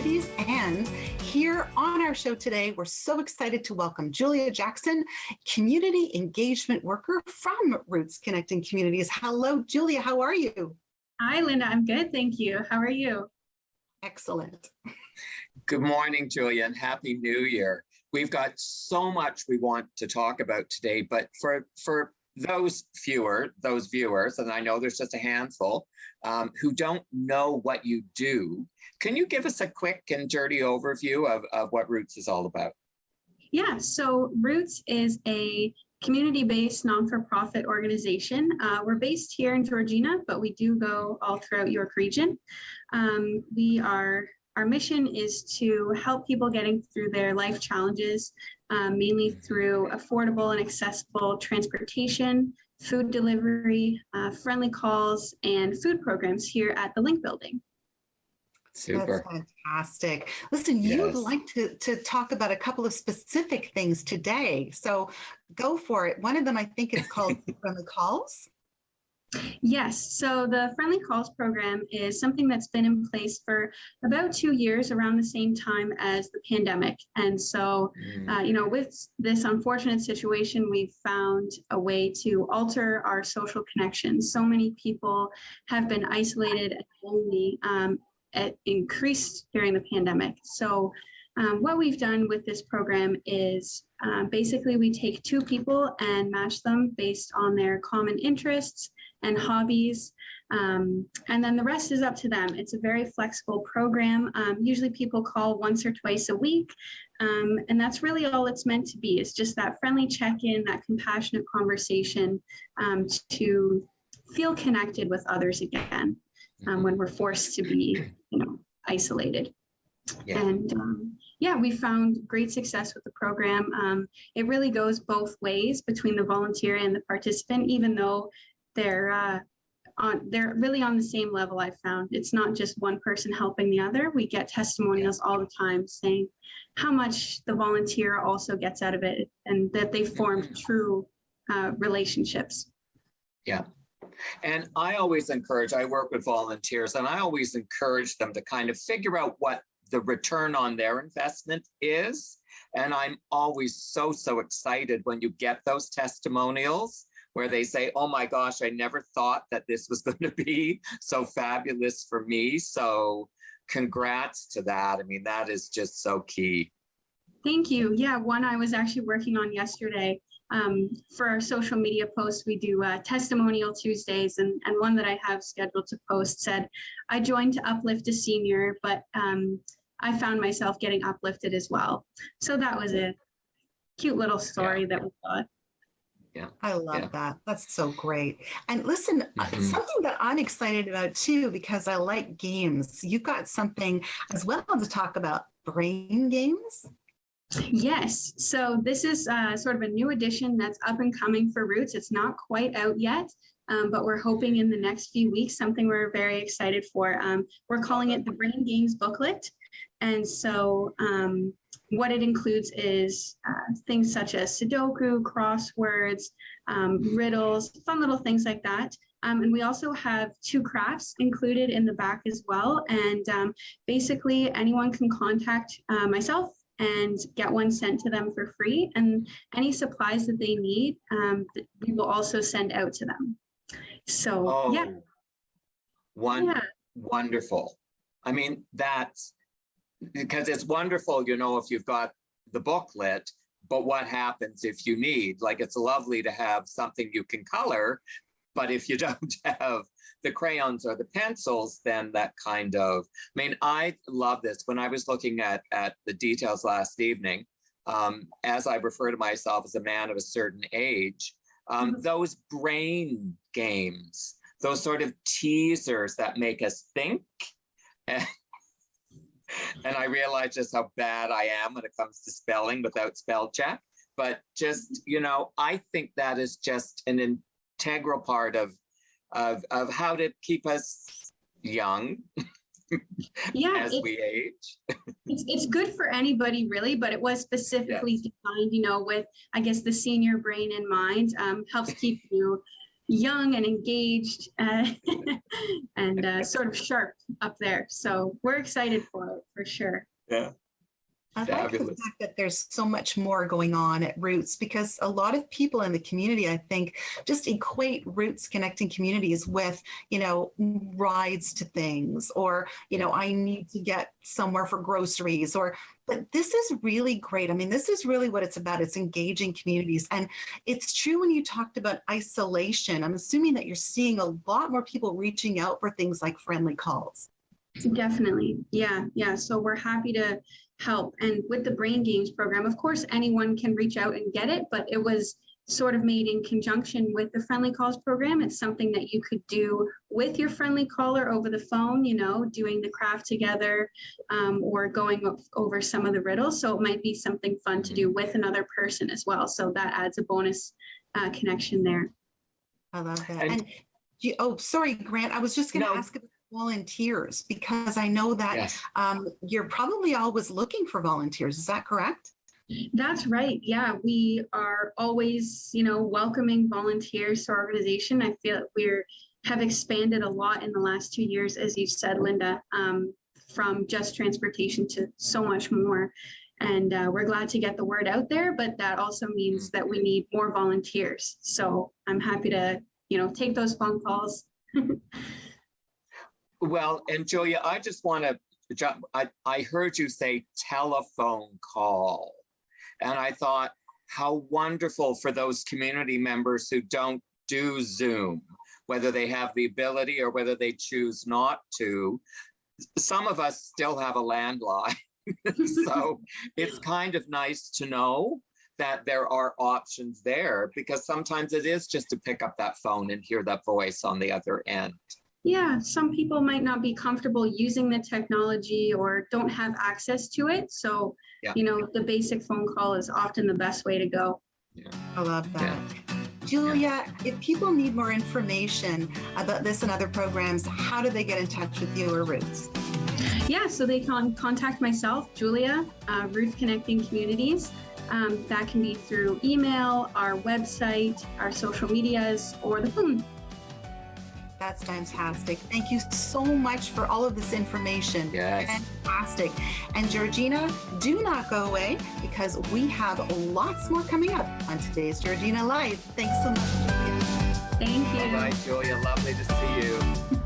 communities. And here on our show today, we're so excited to welcome Julia Jackson, community engagement worker from Roots Connecting Communities. Hello, Julia. How are you? Hi, Linda. I'm good. Thank you. How are you? Excellent. Good morning, Julia, and Happy New Year. We've got so much we want to talk about today, but for those viewers, and I know there's just a handful, who don't know what you do, can you give us a quick and dirty overview of what Roots is all about? Yeah, so Roots is a community-based non-for-profit organization. We're based here in Georgina, but we do go all throughout York Region. Our mission is to help people getting through their life challenges, mainly through affordable and accessible transportation, food delivery, friendly calls, and food programs here at the Link Building. Super. That's fantastic. Listen, you would like to talk about a couple of specific things today. So go for it. One of them, I think, is called Friendly Calls. Yes, so the Friendly Calls program is something that's been in place for about 2 years, around the same time as the pandemic. And so, with this unfortunate situation, we've found a way to alter our social connections. So many people have been isolated and lonely. It increased during the pandemic. So what we've done with this program is basically we take two people and match them based on their common interests and hobbies. And then the rest is up to them. It's a very flexible program. Usually people call once or twice a week. And that's really all it's meant to be. It's just that friendly check-in, that compassionate conversation to feel connected with others again when we're forced to be, isolated. Yeah. And we found great success with the program. It really goes both ways between the volunteer and the participant, even though they're really on the same level. I found it's not just one person helping the other. We get testimonials all the time saying how much the volunteer also gets out of it and that they formed true relationships. Yeah. And I work with volunteers, and I always encourage them to kind of figure out what the return on their investment is. And I'm always so excited when you get those testimonials where they say, oh my gosh, I never thought that this was going to be so fabulous for me. So congrats to that. I mean, that is just so key. Thank you. Yeah, one I was actually working on yesterday. For our social media posts, we do testimonial Tuesdays, and one that I have scheduled to post said, I joined to uplift a senior, but I found myself getting uplifted as well. So that was a cute little story that we thought. Yeah, I love that. That's so great. And listen, something that I'm excited about too, because I like games. You've got something as well to talk about, brain games. Yes. So this is sort of a new addition that's up and coming for Roots. It's not quite out yet, but we're hoping in the next few weeks, something we're very excited for. We're calling it the Brain Games Booklet. And so what it includes is things such as Sudoku, crosswords, riddles, fun little things like that. And we also have 2 crafts included in the back as well. And basically anyone can contact myself and get one sent to them for free. And any supplies that they need, we will also send out to them. So, Wonderful. I mean, that's because it's wonderful, if you've got the booklet, but what happens if you need, like, it's lovely to have something you can color, but if you don't have the crayons or the pencils, then that kind of, I love this. When I was looking at the details last evening, as I refer to myself as a man of a certain age, those brain games, those sort of teasers that make us think. And I realize just how bad I am when it comes to spelling without spell check. But just, I think that is just an integral part of how to keep us young as we age. It's good for anybody really, but it was specifically designed, with, I guess, the senior brain in mind. Helps keep you young and engaged and sort of sharp up there. So we're excited for for sure. Yeah. I like the Fabulous. fact that there's so much more going on at Roots, because a lot of people in the community, I think, just equate Roots connecting communities with, rides to things, or, I need to get somewhere for groceries, but this is really great. I mean, this is really what it's about. It's engaging communities. And it's true when you talked about isolation. I'm assuming that you're seeing a lot more people reaching out for things like friendly calls. Definitely. Yeah. So we're happy to help. And with the Brain Games program, of course, anyone can reach out and get it, but it was sort of made in conjunction with the Friendly Calls program. It's something that you could do with your friendly caller over the phone, doing the craft together, or going over some of the riddles. So it might be something fun to do with another person as well. So that adds a bonus connection there. I love that. And sorry, Grant, I was just going to ask about volunteers, because I know that Yes. You're probably always looking for volunteers. Is that correct? That's right. Yeah, we are always, welcoming volunteers to our organization. I feel we have expanded a lot in the last 2 years, as you said, Linda, from just transportation to so much more. And we're glad to get the word out there, but that also means that we need more volunteers. So I'm happy to, take those phone calls. Well, and Julia, I just want to, I heard you say telephone call. And I thought, how wonderful for those community members who don't do Zoom, whether they have the ability or whether they choose not to. Some of us still have a landline. So it's kind of nice to know that there are options there, because sometimes it is just to pick up that phone and hear that voice on the other end. Yeah, some people might not be comfortable using the technology or don't have access to it. So, the basic phone call is often the best way to go. Yeah. I love that. Yeah. Julia, if people need more information about this and other programs, how do they get in touch with you or Roots? Yeah, so they can contact myself, Julia, Roots Connecting Communities. That can be through email, our website, our social medias, or the phone. That's fantastic. Thank you so much for all of this information. Yes. Fantastic. And Georgina, do not go away, because we have lots more coming up on today's Georgina Life. Thanks so much, Julia. Thank you. Bye-bye, Julia. Lovely to see you.